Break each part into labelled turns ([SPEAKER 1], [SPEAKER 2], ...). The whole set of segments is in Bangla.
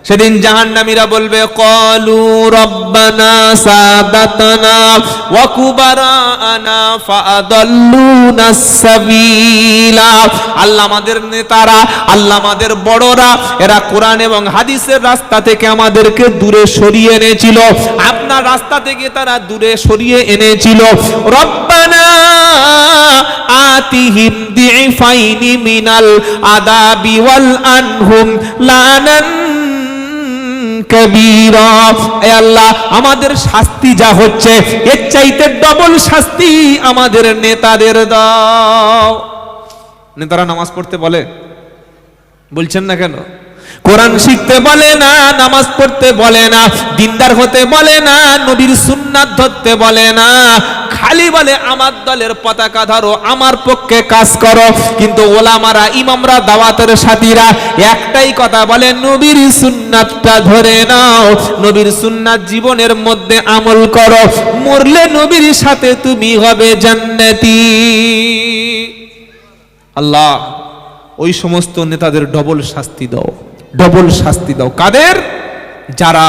[SPEAKER 1] সেদিন জাহান্নামীরা বলবে ক্বালু রব্বানা সাদাতানা ওয়া কুবারানা ফাআদাল্লুনাস সাবিলা। আল্লাহ আমাদের নেতারা, আল্লাহ আমাদের বড়রা, এরা কোরআন এবং হাদিসের রাস্তা থেকে আমাদেরকে দূরে সরিয়ে এনেছিল, আপনার রাস্তা থেকে তারা দূরে সরিয়ে এনেছিল। রব্বানা আতিহিম দিফাইনি মিনাল আদাবি ওয়াল আনহুম লানান কবীরা। এ আল্লাহ, আমাদের শাস্তি যা হচ্ছে এর চাইতে ডবল শাস্তি আমাদের নেতাদের দাও। নেতারা নামাজ পড়তে বলে, বলছেন না কেন? কোরআন শিখতে বলে না, নামাজ পড়তে বলে না, দিনদার হতে বলে না, নবীর সুন্নাত ধরতে বলে না, খালি বলে আমার দলের পতাকা ধরো, আমার পক্ষে কাজ করো। কিন্তু ওলামারা, ইমামরা, দাওয়াতের সাথীরা একটাই কথা বলে, নবীর সুন্নাতটা ধরে নাও, নবীর সুন্নাত জীবনের মধ্যে আমল করো, মরলে নবীর সাথে তুমি হবে জান্নাতি। আল্লাহ ওই সমস্ত নেতাদের ডবল শাস্তি দাও, ডবল শাস্তি দাও। কাদের? যারা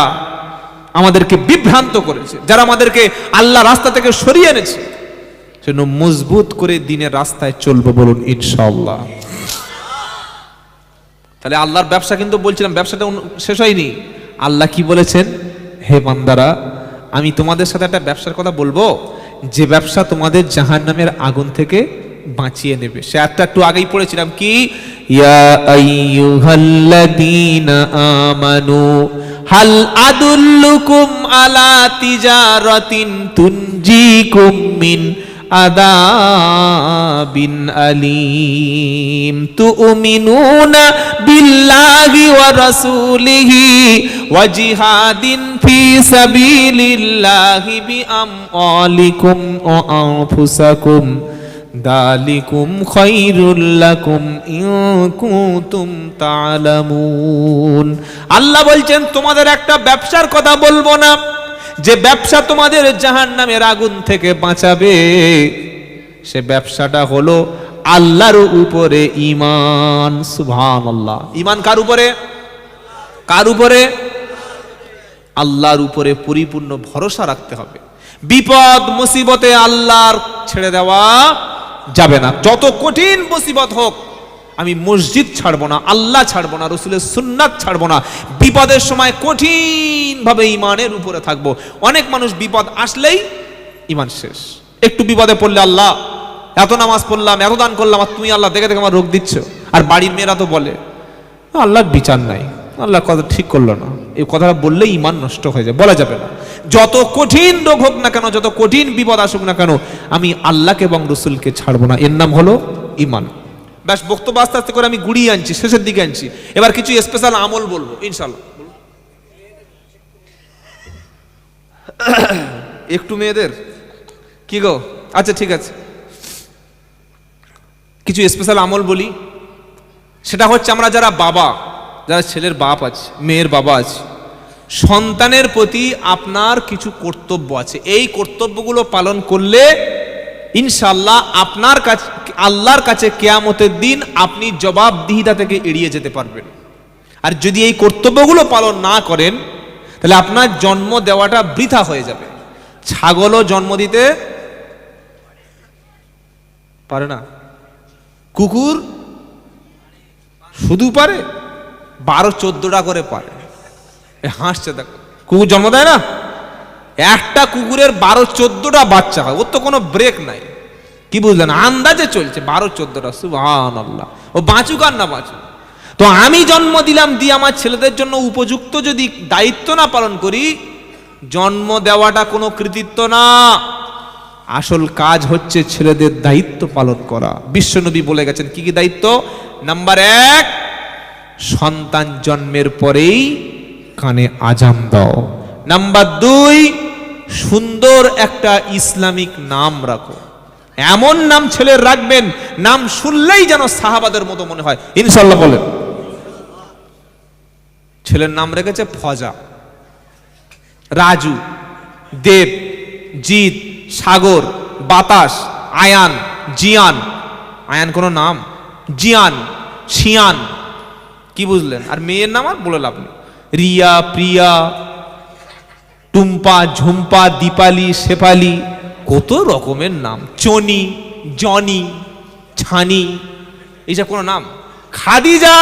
[SPEAKER 1] আমাদেরকে বিভ্রান্ত করেছে, যারা আমাদেরকে আল্লাহ রাস্তা থেকে সরিয়ে এনেছে। সেজন্য মজবুত করে দিনের রাস্তায় চলবো, বলুন ইনশাআল্লাহ। তাহলে আল্লাহর ব্যবসা, কিন্তু বলছিলাম ব্যবসাটা শেষ হয়নি। আল্লাহ কি বলেছেন? হে বান্দারা, আমি তোমাদের সাথে একটা ব্যবসার কথা বলবো, যে ব্যবসা তোমাদের জাহান্নামের আগুন থেকে বাঁচিয়ে নেবে। সে একটু আগেই পড়েছিলাম, কি ইয়া আইয়ুহাল্লাযীনা আমানু হাল আদুল্লুকুম আলা তিজারাতিন তুনজিকুম মিন আযাবিন আলীম তুমিনুনা বিল্লাহি ওয়া রাসূলিহি ওয়া জিহাদিন ফি সাবিলিল্লাহি বিআমওয়ালিকুম ওয়া আনফুসাকুম দালিকুম খায়রুল লাকুম ইন কুনতুম তা'লামুন। আল্লাহ বলছেন তোমাদের একটা ব্যবসার কথা বলবো না, যে ব্যবসা তোমাদের জাহান্নামের আগুন থেকে বাঁচাবে। সে ব্যবসাটা হলো আল্লাহর উপরে ঈমান। সুবহানাল্লাহ। ঈমান কার উপরে? কার উপরে? আল্লাহর উপরে পরিপূর্ণ ভরসা রাখতে হবে। বিপদ মুসিবতে আল্লাহর ছেড়ে দেওয়া যাবে না। যত কঠিন মুসিবত হোক, আমি মসজিদ ছাড়বো না, আল্লাহ ছাড়বো না, রাসূলের সুন্নাত ছাড়বো না। বিপদের সময় কঠিন ভাবে ঈমানের উপরে থাকবো। অনেক মানুষ বিপদ আসলেই ঈমান শেষ। একটু বিপদে পড়লে, আল্লাহ এত নামাজ পড়লাম, এত দান করলাম, আর তুমি আল্লাহ দেখে দেখে আমার রোগ দিচ্ছ। আর বাড়ির মেয়েরা তো বলে আল্লাহর বিচার নাই, আল্লাহ কথা ঠিক করলো না। এই কথাটা বললেই ঈমান নষ্ট হয়ে যায়, বলা যাবে না। যত কঠিন রোগ হোক না কেন, যত কঠিন বিপদ আসুক না কেন, আমি আল্লাহকে এবং রসুলকে ছাড়বো না। এর নাম হলো ঈমান। ব্যাস, বক্তব্য আস্তে আস্তে করে আমি গুড়িয়ে আনছি, শেষের দিকে আনছি। এবার কিছু স্পেশাল আমল বলবো ইনশাল্লাহ। একটু মেয়েদের কি গো? আচ্ছা ঠিক আছে, কিছু স্পেশাল আমল বলি। সেটা হচ্ছে, আমরা যারা বাবা, যারা ছেলের বাপ আছে, মেয়ের বাবা আছে, সন্তানের প্রতি আপনার কিছু কর্তব্য আছে। এই কর্তব্যগুলো পালন করলে ইনশাআল্লাহ আপনার কাছে, আল্লাহর কাছে কিয়ামতের দিন আপনি জবাবদিহিতা থেকে এড়িয়ে যেতে পারবেন। আর যদি এই কর্তব্যগুলো পালন না করেন, তাহলে আপনার জন্ম দেওয়াটা বৃথা হয়ে যাবে। ছাগলও জন্ম দিতে পারে না, কুকুর শুধু পারে 12-14টা করে পারে। হাসছে দেখো, কুকুর জন্ম দেয় না, একটা কুকুরের 12-14টা বাচ্চা হয়। ওর তো কোনো ব্রেক নাই। কি বুঝলেন? আন্দাজে চলছে 12-14টা। সুবহানাল্লাহ। ও বাঁচুক আর না বাঁচুক। তো আমি জন্ম দিলাম, দিয়ে আমার ছেলেদের জন্য উপযুক্ত যদি দায়িত্ব না পালন করি, জন্ম দেওয়াটা কোনো কৃতিত্ব না। আসল কাজ হচ্ছে ছেলেদের দায়িত্ব পালন করা। বিশ্বনবী বলে গেছেন কি কি দায়িত্ব? নাম্বার 1, সন্তান জন্মের পরেই কানে আজান দাও। নাম্বার 2, সুন্দর একটা ইসলামিক নাম রাখো। এমন নাম ছেলের রাখবেন, নাম শুনলেই যেন সাহাবাদের মতো মনে হয়। ইনশাআল্লাহ বলেন। ছেলের নাম রেখেছে ফজা, রাজু, দেব, জিৎ, সাগর, বাতাস, আয়ান, জিয়ান। আয়ান কোনো নাম? জিয়ান, শিয়ান। কি বুঝলেন? আর মেয়ের নাম আর বলে লাভ নেই। রিয়া, প্রিয়া, টুম্পা, ঝুম্পা, দীপালি, শেফালি, কত রকমের নাম, চনি, জনি, ছানি, এইসব কোনো নাম। খাদিজা,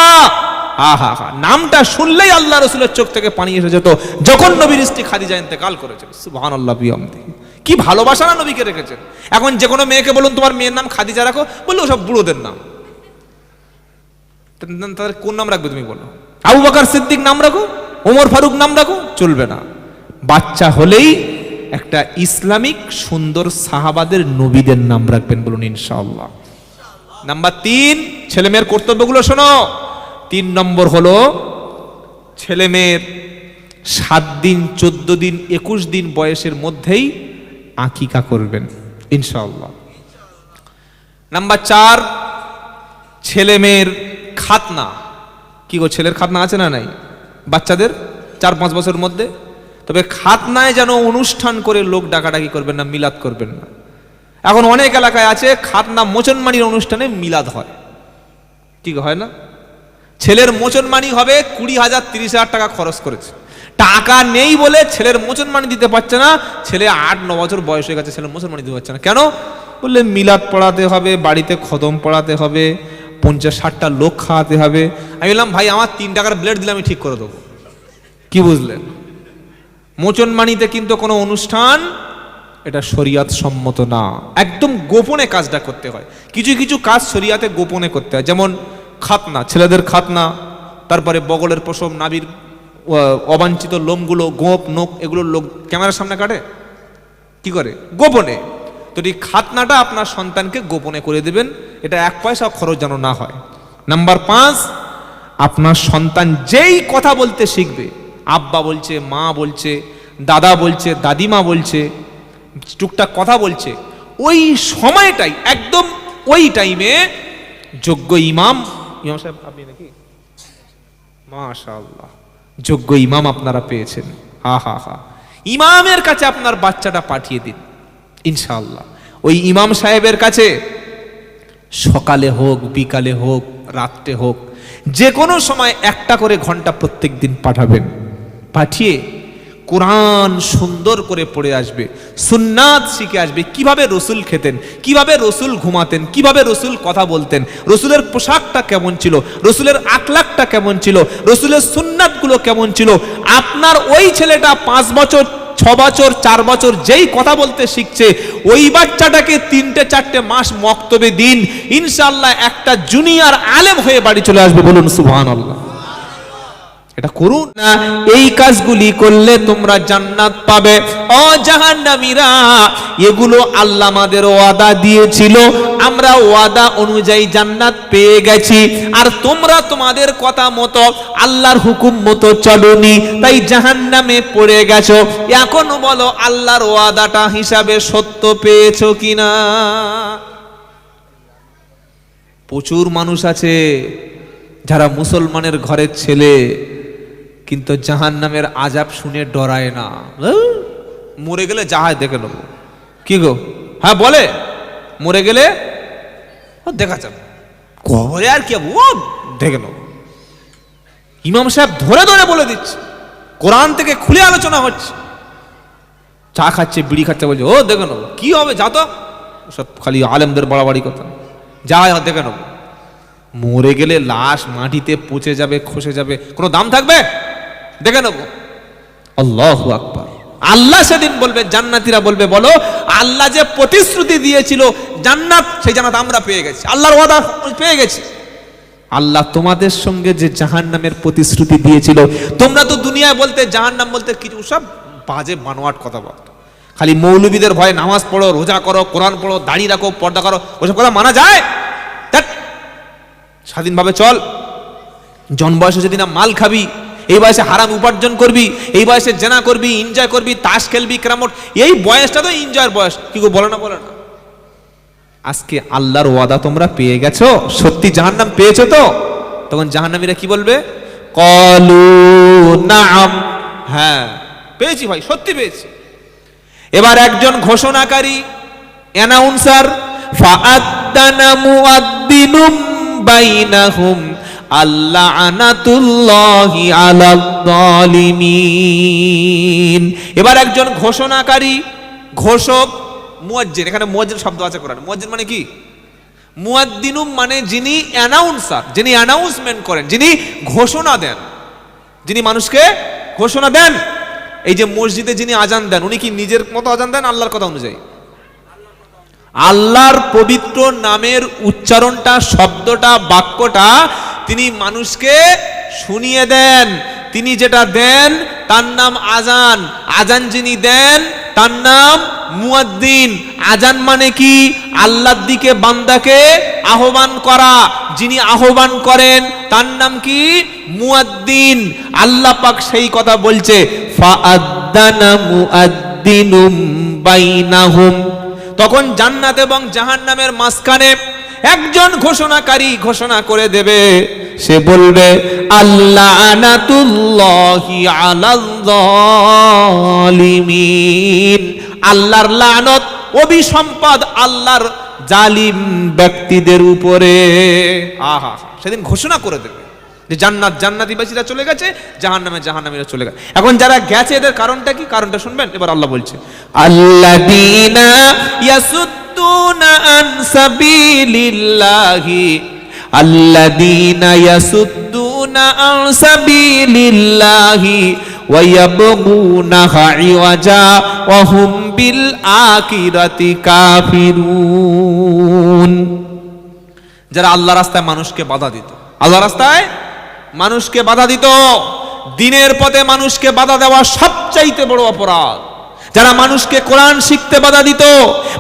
[SPEAKER 1] আহা হা, নামটা শুনলেই আল্লাহ রসুলের চোখ থেকে পানি এসে যেত যখন নবীর স্ত্রী খাদিজা ইন্তেকাল করেছেন। সুবহানাল্লাহ, বিহামদিহি। কি ভালোবাসা না নবীকে রেখেছেন। এখন যে কোনো মেয়েকে বলুন তোমার মেয়ের নাম খাদিজা রাখো, বললে ওসব বুড়োদের নাম। তাদের কোন নাম রাখবে তুমি বলো? আবু বকর সিদ্দিক নাম রাখো, ওমর ফারুক নাম রাখো, চলবে না। বাচ্চা হলেই একটা ইসলামিক সুন্দর সাহাবাদের নবীদের নাম রাখবেন, বলুন ইনশাআল্লাহ। নাম্বার 3, ছেলে মেয়ের কর্তব্যগুলো শোনো। 3 নম্বর হলো ছেলে মেয়ের 7 দিন, 14 দিন, 21 দিন বয়সের মধ্যেই আকিকা করবেন ইনশাআল্লাহ। নাম্বার 4, ছেলে মেয়ের খাতনা। কি গো, ছেলের খাতনা আছে না নাই বাচ্চাদের 4-5 বছরের মধ্যে? তবে খাতনায় যেন অনুষ্ঠান করে লোক ডাকাডাকি করবেন না, মিলাদ করবেন না। এখন অনেক এলাকায় আছে খাতনা মোচনমানির অনুষ্ঠানে মিলাদ হয়, ঠিক হয় না? ছেলের মোচনমানি হবে 20,000 30,000 টাকা খরচ করেছে, টাকা নেই বলে ছেলের মোচনমানি দিতে পারছে না। ছেলে 8-9 বছর বয়স হয়ে গেছে, ছেলের মোচনমানি দিতে পারছে না। কেন? বললে মিলাদ পড়াতে হবে, বাড়িতে খতম পড়াতে হবে, 50-60টা লোক খাওয়াতে হবে। আমি বললাম ভাই আমার 3 টাকার ব্লেড দিলে আমি ঠিক করে দেবো। কি বুঝলেন? মোচনমানিতে কিন্তু কোনো অনুষ্ঠান এটা শরিয়াত সম্মত না, একদম গোপনে কাজটা করতে হয়। কিছু কিছু কাজ শরিয়াতে গোপনে করতে হয়, যেমন খাতনা, ছেলেদের খাতনা, তারপরে বগলের পশম, নাভির অবাঞ্ছিত লোমগুলো, গোপ, নখ, এগুলো লোক ক্যামেরার সামনে কাটে, কি করে? গোপনে। তো এই খাতনাটা আপনার সন্তানকে গোপনে করে দেবেন, এটা 1 পয়সা খরচ যেন না হয়। নাম্বার 5, আপনার সন্তান যেই কথা বলতে শিখবে, আব্বা বলছে, মা বলছে, দাদা বলছে, দাদিমা বলছে, টুকটাক কথা বলছে, ওই সময়টাই, একদম ওই টাইমে যোগ্য ইমাম সাহেব, আপনি নাকি? মাশাআল্লাহ, যোগ্য ইমাম আপনারা পেয়েছেন। হা হা হা, ইমামের কাছে আপনার বাচ্চাটা পাঠিয়ে দিন ইনশাআল্লাহ। ওই ইমাম সাহেবের কাছে সকালে হোক, বিকালে হোক, রাত্রে হোক, যে কোনো সময় 1টা করে ঘন্টা প্রত্যেক দিন পাঠাবেন। পাঠিয়ে কোরআন সুন্দর করে পড়ে আসবে, সুন্নাত শিখে আসবে, কিভাবে রসুল খেতেন, কিভাবে রসুল ঘুমাতেন, কিভাবে রসুল কথা বলতেন, রসুলের পোশাকটা কেমন ছিল, রসুলের আখলাকটা কেমন ছিল, রসুলের সুন্নাতগুলো কেমন ছিল। আপনার ওই ছেলেটা 5 বছর, 6 বছর, 4 বছর যেই কথা বলতে শিখছে, ওই বাচ্চাটাকে 3-4 মাস মক্তবে দিন, ইনশাআল্লাহ একটা জুনিয়র আলেম হয়ে বাড়ি চলে আসবে, বলুন সুবহানাল্লাহ। এটা করুন না, এই কাজগুলি করলে তোমরা জান্নাত পাবে। ও জাহান্নামীরা, এগুলো আল্লাহ আমাদের ওয়াদা দিয়েছিল, আমরা ওয়াদা অনুযায়ী জান্নাত পেয়ে গেছি, আর তোমরা তোমাদের কথা মতো আল্লাহর হুকুম মতো চলোনি, তাই জাহান্নামে পড়ে গেছো। এখন বলো আল্লাহর ওয়াদাটা হিসাবে সত্য পেয়েছো কিনা? প্রচুর মানুষ আছে যারা মুসলমানের ঘরের ছেলে, কিন্তু জাহান্নামের আযাব শুনে ডরায় না। মরে গেলে জাহাজ দেখে নেবো, কি গো? হ্যাঁ বলে, মরে গেলে দেখা যাবে, কবরে আর কি ও দেখে নেবো। ইমাম সাহেব ধরে ধরে বলে দিচ্ছে, কোরআন থেকে খুলে আলোচনা হচ্ছে, চা খাচ্ছে, বিড়ি খাচ্ছে, বলছে ও দেখে নেবো, কি হবে যা তো, সব খালি আলেমদের বাড়াবাড়ি কথা, যা দেখে নেবো। মরে গেলে লাশ মাটিতে পচে যাবে, খসে যাবে, কোনো দাম থাকবে? দেখে নেবো। আল্লাহু আকবার। আল্লাহ সেদিন বলবে, জান্নাতীরা বলবে, বলো আল্লাহ যে প্রতিশ্রুতি দিয়েছিল জান্নাত, সেই জান্নাত আমরা পেয়ে গেছি, আল্লাহর ওয়াদা পেয়ে গেছি। আল্লাহ তোমাদের সঙ্গে যে জাহান্নামের প্রতিশ্রুতি দিয়েছিল, তোমরা তো দুনিয়ায় বলতে জাহান্নাম বলতে কিছু সব বাজে বানোয়াট কথা বলতো, খালি মৌলবীদের ভয়ে নামাজ পড়ো, রোজা করো, কোরআন পড়ো, দাড়ি রাখো, পর্দা করো, ওসব কথা মানা যায়? স্বাধীনভাবে চল। জন বয়সে যদি না মাল খাবি, এই বয়সে হারাম উপার্জন করবি, এই বয়সে জেনা করবি, এনজয় করবি, তাস খেলবি, ক্রামট, এই বয়সটা তো এনজয়ের বয়স। কি গো, বলে না বলে না? আজকে আল্লাহর ওয়াদা তোমরা পেয়ে গেছো, সত্যি জাহান্নাম পেয়েছো তো? তখন জাহান্নামীরা কি বলবে? ক্বালু নাআম, হ্যাঁ পেয়েছি ভাই, সত্যি পেয়েছি। এবার একজন ঘোষণাকারী, অ্যানাউন্সার, ফাআদ্দানা মুআদ্দিনুম বাইনাহুম আল্লানাতুল্লাহি আলাল যালিমিন। এবার একজন ঘোষণাকারী, ঘোষক, মুয়াজ্জিন, এখানে মুয়াজ্জিন শব্দ আছে কোরআনে। মুয়াজ্জিন মানে কি? মুয়াদ্দিনুম মানে যিনি অ্যানাউন্সার, যিনি অ্যানাউন্সমেন্ট করেন, যিনি ঘোষণা দেন, যিনি মানুষকে ঘোষণা দেন। এই যে মসজিদে যিনি আজান দেন, উনি কি নিজের মতো আজান দেন? আল্লাহর কথা অনুযায়ী। আল্লাহর পবিত্র নামের উচ্চারণটা, শব্দটা, বাক্যটা তিনি মানুষকে শুনিয়ে দেন। তিনি যেটা দেন তার নাম আজান। আজান যিনি দেন তার নাম মুয়াদ্দিন। আজান মানে কি? আল্লাহর দিকে বান্দাকে আহ্বান করা। যিনি আহ্বান করেন তার নাম কি? মুয়াদ্দিন। আল্লাহ পাক সেই কথা বলছে, ফাআদ্দানা মুআদ্দিনুম বাইনাহুম। তখন জান্নাত এবং জাহান্নামের মাঝখানে একজন ঘোষণাকারী ঘোষণা করে দেবে। সে বলবে, আল্লানাতুল্লাহি আলাল যালিমিন। আল্লাহর লানত, অভিসম্পাদ আল্লাহর জালিম ব্যক্তিদের উপরে। আহা, সেদিন ঘোষণা করে দেবে যে জান্নাত জান্নাতীবাসীরা চলে গেছে, জাহান্নামে জাহান্নামীরা চলে গেছে। এখন যারা গেছে এদের কারণটা কি? কারণটা শুনবেন। এবার আল্লাহ বলছে, আল্লাযীনা ইয়াসুদ্দুনা আন সাবিলিল্লাহি, আল্লাযীনা ইয়াসুদ্দুনা আন সাবিলিল্লাহি ওয়া ইয়াবগুনাহা ইওয়াজা ওয়া হুম বিল আখিরাতি কাফিরুন। যারা আল্লাহর রাস্তায় মানুষকে বাধা দিত, আল্লাহর রাস্তায় মানুষকে বাধা দিত, দিনের পথে মানুষকে বাধা দেওয়া সবচাইতে বড় অপরাধ। যারা মানুষকে কোরআন শিখতে বাধা দিত,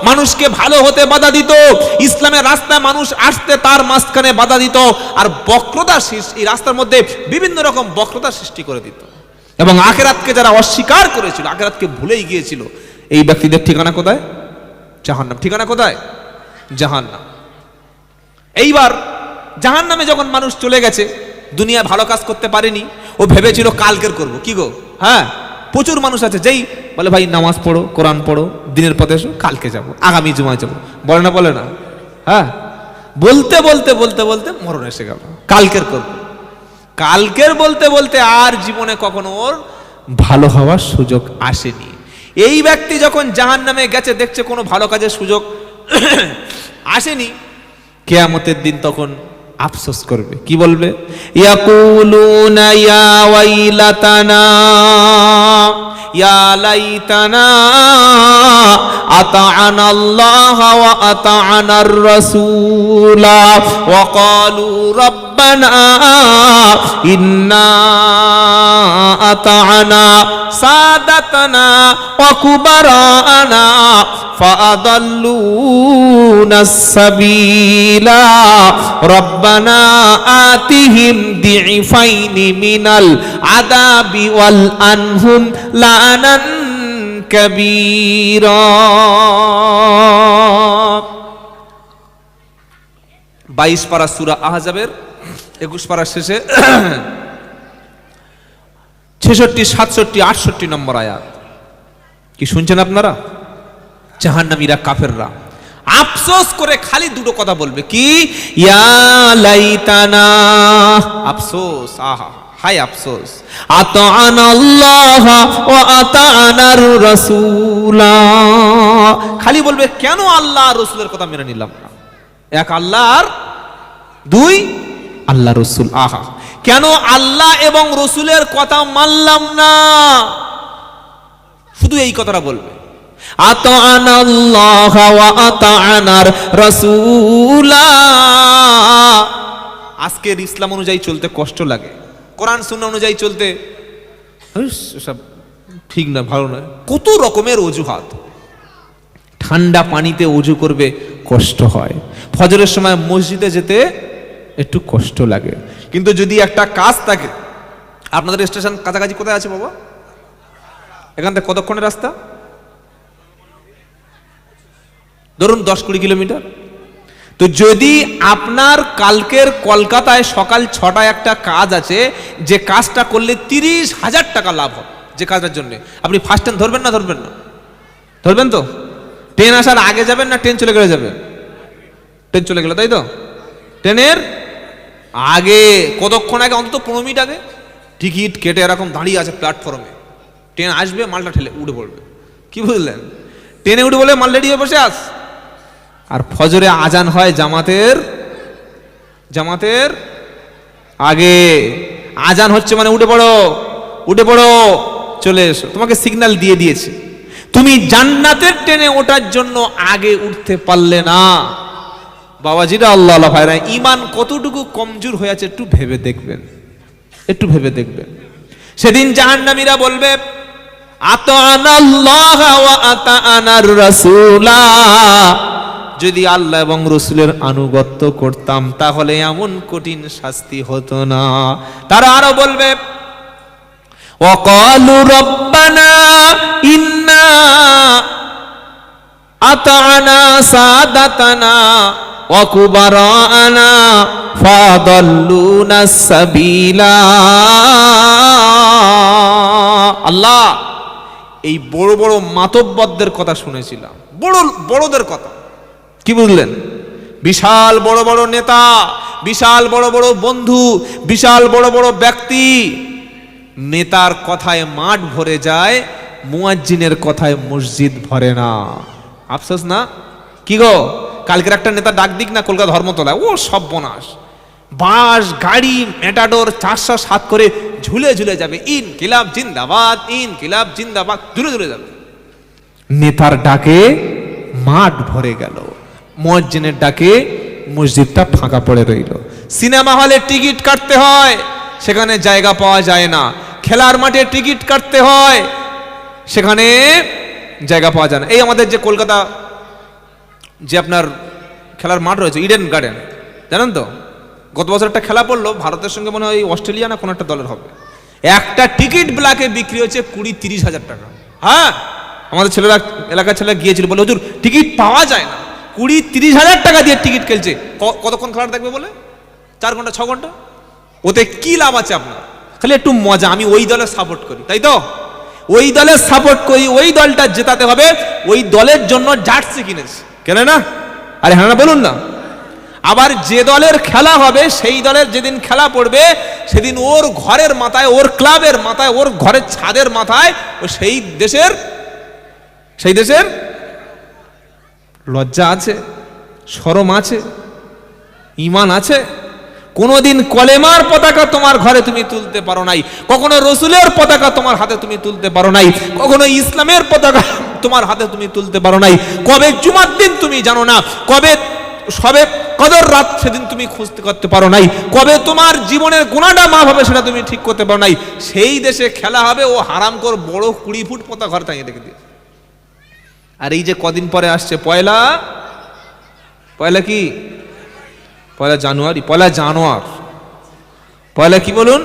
[SPEAKER 1] মানুষকে ভালো হতে বাধা দিত, ইসলামের রাস্তায় মানুষ আসতে তার মাঝখানে বাধা দিত, আর বক্রতা, এই রাস্তার মধ্যে বিভিন্ন রকম বক্রতা সৃষ্টি করে দিত, এবং আখিরাতকে যারা অস্বীকার করেছিল, আখিরাতকে ভুলেই গিয়েছিল, এই ব্যক্তিদের ঠিকানা কোথায়? জাহান্নাম। ঠিকানা কোথায়? জাহান্নাম। এইবার জাহান্নামে যখন মানুষ চলে গেছে, দুনিয়া ভালো কাজ করতে পারেনি, ও ভেবেছিল কালকের করব। কি গো? হ্যাঁ, প্রচুর মানুষ আছে যেই বলে, ভাই নামাজ পড়ো, কোরআন পড়ো, দিনের পথে এসো, কালকে যাব, আগামী জুমায় যাব। বলে না? বলে না? হ্যাঁ, বলতে বলতে বলতে বলতে মরণ এসে গেল, কালকের করব। কালকের বলতে বলতে আর জীবনে কখনো ওর ভালো হওয়ার সুযোগ আসেনি। এই ব্যক্তি যখন জাহান্নামে গেছে, দেখছে কোনো ভালো কাজের সুযোগ আসেনি, কিয়ামতের দিন তখন আফসোস করবে। কি বলবে? ইয়াকুলুনা ইয়া ওয়াইলাতানা ইয়া লাইতানা আতা'আনা আল্লাহ ওয়া আতা'আনার রাসূলা ওয়া ক্বালু রাব্বানা ইন্না আতা'আনা সাদাতানা ওয়া কুবারানা ফাআদাল্লুনাস সাবিলা রব্বানা আতিহিম দি'ফাইনি মিনাল আযাবি ওয়াল আনহুম লানান কাবীরা। 22 পারা সূরা আহজাবের 21 পারার শেষে 66, 67, 68 নম্বর আয়াত। কি শুনছেন আপনারা? জাহান্নামীরা, কাফেররা আফসোস করে খালি দুটো কথা বলবে। কি? ইয়া লাইতানা, আফসোস, আহা হায় আফসোস, আতা'আনা আল্লাহ ওয়া আতা'আনার রাসূলা। খালি বলবে কেন আল্লাহ আর রাসূলের কথা মেনে নিলাম না? এক আল্লাহর, দুই আল্লাহ রাসূল। আহা, কেন আল্লাহ এবং রাসূলের কথা মানলাম না? শুধু এই কথাটা বলবে, আতা'আনা আল্লাহ ওয়া আতা'আনার রাসূলা। আজকের ইসলাম অনুযায়ী চলতে কষ্ট লাগে, কোরআন সুন্নাহ অনুযায়ী চলতে সব ঠিক না, ভালো নয়, কত রকমের অজুহাত। ঠান্ডা পানিতে অজু করবে, কষ্ট হয়। ফজরের সময় মসজিদে যেতে একটু কষ্ট লাগে। কিন্তু যদি একটা কাজ থাকে, আপনাদের স্টেশন কাছাকাছি কোথায় আছে বাবা? এখান থেকে কতক্ষণের রাস্তা? ধরুন 10-20 কিলোমিটার। তো যদি আপনার কালকের কলকাতায় সকাল 6টায় একটা কাজ আছে, যে কাজটা করলে 30,000 টাকা লাভ হবে, যে কাজটার জন্য আপনি ফার্স্ট ট্রেন ধরবেন না? ধরবেন না? ধরবেন তো? ট্রেন আসার আগে যাবেন না ট্রেন চলে গেলে যাবে? ট্রেন চলে গেলে, তাই তো? ট্রেনের আগে কতক্ষণ আগে, অন্তত 15 মিনিট আগে টিকিট কেটে এরকম দাঁড়িয়ে আছে প্ল্যাটফর্মে, ট্রেন আসবে মালটা ঠেলে উঠে পড়বে। কি বুঝলেন? ট্রেনে উঠে বলে মাল রেডি হয়ে বসে আস। আর ফজরে আজান হয় জামাতের আগে, আজান হচ্ছে মানে উঠে পড়ো চলে এসো, তোমাকে সিগন্যাল দিয়ে দিয়েছে। তুমি জান্নাতের ট্রেনে ওঠার জন্য আগে উঠতে পারলে না। বাবাজিরা, আল্লাহ ভাইরা, ঈমান কতটুকু কমজোর হয়ে আছে একটু ভেবে দেখবেন। সেদিন জাহান্নামীরা বলবে, আতানাল্লাহ ওয়া আতানার রাসূলা, যদি আল্লাহ এবং রাসূলের আনুগত্য করতাম তাহলে এমন কঠিন শাস্তি হতো না। তারা আরো বলবে, ওয়াকালু রব্বানা ইন্না আতানা সাদাতানা ওয়া কুবারানা ফাদাল্লুনা সাবিলা। আল্লাহ, এই বড় বড় মাতব্বরদের কথা শুনেছিলাম, বড়দের কথা। কি বুঝলেন? বিশাল বড় বড় নেতা, বিশাল বড় বড় বন্ধু, বিশাল বড় বড় ব্যক্তি, নেতার কথায় মাঠ ভরে যায়, মুয়াজ্জিনের কথায় মসজিদ ভরে না। আফসোস না? কি গো, কালকের একটা নেতা ডাক দিক না কলকাতা ধর্মতলায়, ও সর্বনাশ, বাস গাড়ি মেটাডোর 407 করে ঝুলে যাবে, ইনকিলাব জিন্দাবাদ, ইনকিলাব জিন্দাবাদ, ঝুলে যাবে। নেতার ডাকে মাঠ ভরে গেল, মুয়াজ্জিনের ডাকে মসজিদটা ফাঁকা পড়ে রইল। সিনেমা হলে টিকিট কাটতে হয়, সেখানে জায়গা পাওয়া যায় না। খেলার মাঠে টিকিট কাটতে হয়, সেখানে জায়গা পাওয়া যায় না। এই আমাদের যে কলকাতা যে আপনার খেলার মাঠ রয়েছে, ইডেন গার্ডেন, জানেন তো, গত বছর একটা খেলা পড়লো ভারতের সঙ্গে, মনে হয় অস্ট্রেলিয়া না কোন একটা দলের হবে, একটা টিকিট ব্ল্যাকে বিক্রি হচ্ছে 20-30 হাজার টাকা। হ্যাঁ, আমাদের ছেলেরা, এলাকার ছেলেরা গিয়েছিল, বলে হুজুর টিকিট পাওয়া যায় না, 20-30 হাজার টাকা দিয়ে টিকিট খেলছে। কতক্ষণ খেলাটা দেখবে বলে? 4 ঘন্টা 6 ঘন্টা। ওতে কি লাভ আছে আপনার? খালি একটু মজা। আমি ওই দলের সাপোর্ট করি, তাই তো, ওই দলের সাপোর্ট করি, ওই দলটা জেতাতে হবে, ওই দলের জন্য জার্সি কিনেছি, কেন না? আরে হ্যাঁ না বলুন না। আবার যে দলের খেলা হবে, সেই দলের যেদিন খেলা পড়বে, সেদিন ওর ঘরের মাথায়, ওর ক্লাবের মাথায়, ওর ঘরের ছাদের মাথায় ও সেই দেশের লজ্জা আছে, শরম আছে, ঈমান আছে? কোনোদিন কলেমার পতাকা তোমার ঘরে তুমি তুলতে পারো নাই, কখনো রসুলের পতাকা তোমার হাতে তুমি তুলতে পারো নাই, কখনো ইসলামের পতাকা তোমার হাতে তুমি তুলতে পারো নাই। কবে জুমার দিন তুমি জানো না, কবে সবে কদর রাত সেদিন তুমি খুঁজতে করতে পারো নাই, কবে তোমার জীবনের গুনাহটা মাফ হবে সেটা তুমি ঠিক করতে পারো নাই। সেই দেশে খেলা হবে, ও হারামখোর বড় 20 ফুট পতাকা ঘরে টাঙিয়ে রেখে দিয়ে। আর এই যে কদিন পরে আসছে পয়লা কি, পয়লা জানুয়ারি, পয়লা কি বলুন,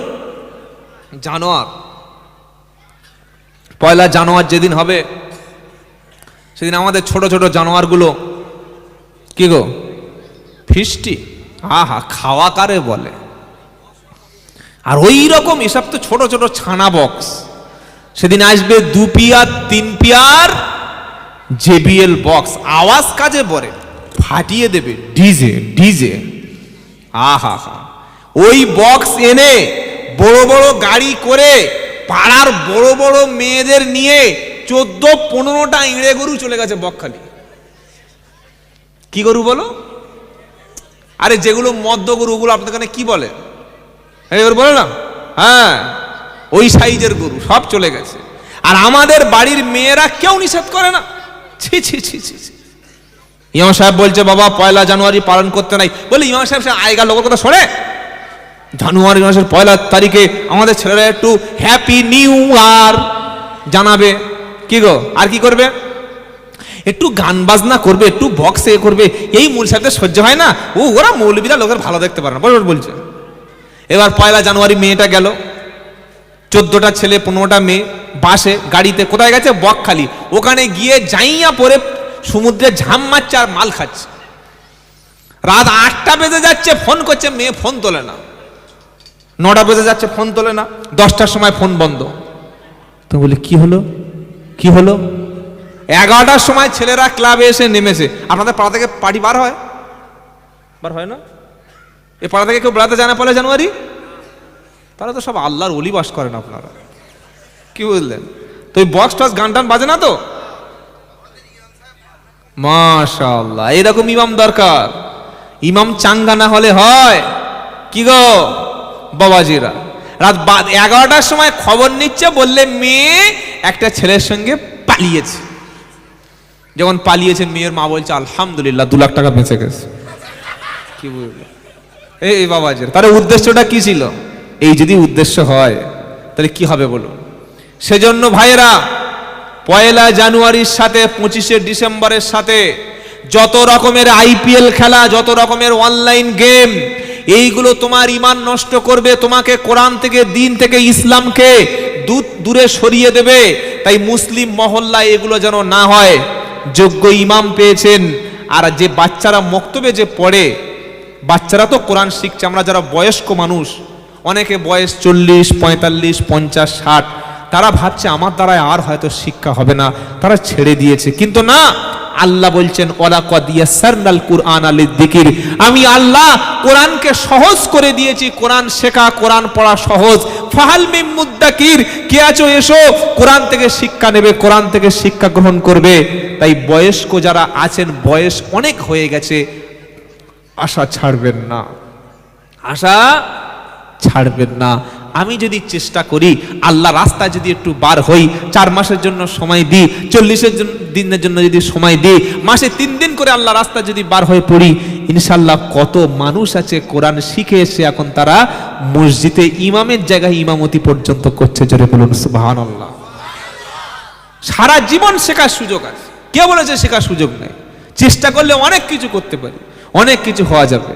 [SPEAKER 1] পয়লা জানুয়ার যেদিন হবে, সেদিন আমাদের ছোট ছোট জানোয়ারগুলো কি গো, ফিস্টি, আহা, খাওয়া কারে বলে। আর ওই রকম এসব তো ছোট ছোট ছানা বক্স, সেদিন আসবে 2 পিয়ার 3 পিয়ার JBL বক্স, আওয়াজ কাজে পড়ে, ফাটিয়ে দেবে ডিজে। আহা, ওই বক্স এনে বড় বড় গাড়ি করে পাড়ার বড় বড় মেয়েদের নিয়ে 14-15টা ইঁড়ে গরু চলে গেছে বকখালি। কি গরু বলো? আরে যেগুলো মদ্য গরু, ওগুলো আপনাদের এখানে কি বলে? গরু বলে না? হ্যাঁ, ওই সাইজের গরু সব চলে গেছে। আর আমাদের বাড়ির মেয়েরা কেউ নিষেধ করে না। ছি ছি ছি ছি। ইমাম সাহেব বলছে, বাবা পয়লা জানুয়ারি পালন করতে নাই। বলে ইমাম সাহেব আগেকার লোকের কথা শোনে? জানুয়ারি মাসের 1 তারিখে আমাদের ছেলেরা একটু হ্যাপি নিউ ইয়ার জানাবে। কি গো, আর কি করবে? একটু গান বাজনা করবে, একটু বক্সে করবে। এই মূল সাহেবদের সহ্য হয় না, ওরা মৌলবীরা লোকের ভালো দেখতে পারে না, বলছে। এবার 1 জানুয়ারি মেয়েটা গেল, 14টা ছেলে 15টা মেয়ে বাসে গাড়িতে কোথায় গেছে? বকখালি। ওখানে গিয়ে জাইয়া পরে সমুদ্রে ঝাম মারছে আর মাল খাচ্ছে। রাত 8টা বেজে যাচ্ছে, ফোন করছে, মেয়ে ফোন তোলে না। 9টা বেজে যাচ্ছে, ফোন তোলে না। 10টার সময় ফোন বন্ধ। তো বলি কি হলো? 11টার সময় ছেলেরা ক্লাবে এসে নেমেছে। আপনাদের পাড়া থেকে পার্টি বার হয় না? এ পাড়া থেকে কেউ বেড়াতে যায় না 1 জানুয়ারি? তারা তো সব আল্লাহর ওলি বাস করেন আপনারা, কি বুঝলেন? তো ওই বক্স টক্স গান টান বাজে না তো? মাশাআল্লাহ, এরকম ইমাম দরকার। ইমাম চাঙ্গা না হলে হয় কি গো বাবাজিরা? রাত 11টার সময় খবর নিচ্ছে, বললে মেয়ে একটা ছেলের সঙ্গে পালিয়েছে। যখন পালিয়েছে মেয়ের মা বলছে আলহামদুলিল্লাহ 2 লাখ টাকা বেঁচে গেছে। কি বুঝলো এই বাবাজিরা? তার উদ্দেশ্যটা কি ছিল? এই যদি উদ্দেশ্য হয় তাহলে কি হবে বলুন? সেজন্য ভাইয়েরা, 1 জানুয়ারির সাথে 25শে ডিসেম্বরের সাথে যত রকমের IPL খেলা, যত রকমের অনলাইন গেম, এইগুলো তোমার ঈমান নষ্ট করবে, তোমাকে কোরআন থেকে, দিন থেকে, ইসলামকে দূরে সরিয়ে দেবে। তাই মুসলিম মহল্লায় এগুলো যেন না হয়। যোগ্য ইমাম পেয়েছেন। আর যে বাচ্চারা মক্তবে যে পড়ে, বাচ্চারা তো কোরআন শিখছে। আমরা যারা বয়স্ক মানুষ, অনেকে বয়স 40, 45, 50, 60, তারা ভাবছে আমার দ্বারায় আর হয়তো শিক্ষা হবে না, তারা ছেড়ে দিয়েছে। কিন্তু না, আল্লাহ বলছেন ওয়ালাকাদ ইয়াসসারনাল কুরআনা লিযিকির, আমি আল্লাহ কোরআনকে সহজ করে দিয়েছি। কোরআন শেখা, কোরআন পড়া সহজ। ফাহাল মিন মুদ্দাকির, কে আছো এসো, কোরআন থেকে শিক্ষা নেবে, কোরআন থেকে শিক্ষা গ্রহণ করবে। তাই বয়স্ক যারা আছেন, বয়স অনেক হয়ে গেছে, আশা ছাড়বেন না, আশা ছাড়বেন না। আমি যদি চেষ্টা করি, আল্লাহ রাস্তায় যদি একটু বার হই, 4 মাসের জন্য সময় দিই, 40 দিনের জন্য যদি সময় দিই, মাসে 3 দিন করে আল্লাহ রাস্তায় যদি বার হয়ে পড়ি, ইনশাল্লাহ কত মানুষ আছে কোরআন শিখে এসে এখন তারা মসজিদে ইমামের জায়গায় ইমামতি পর্যন্ত করছে। জোরে বলুন সুবহানাল্লাহ। সারা জীবন শেখার সুযোগ আছে। কে বলেছে শেখার সুযোগ নেই? চেষ্টা করলে অনেক কিছু করতে পারি, অনেক কিছু হওয়া যাবে।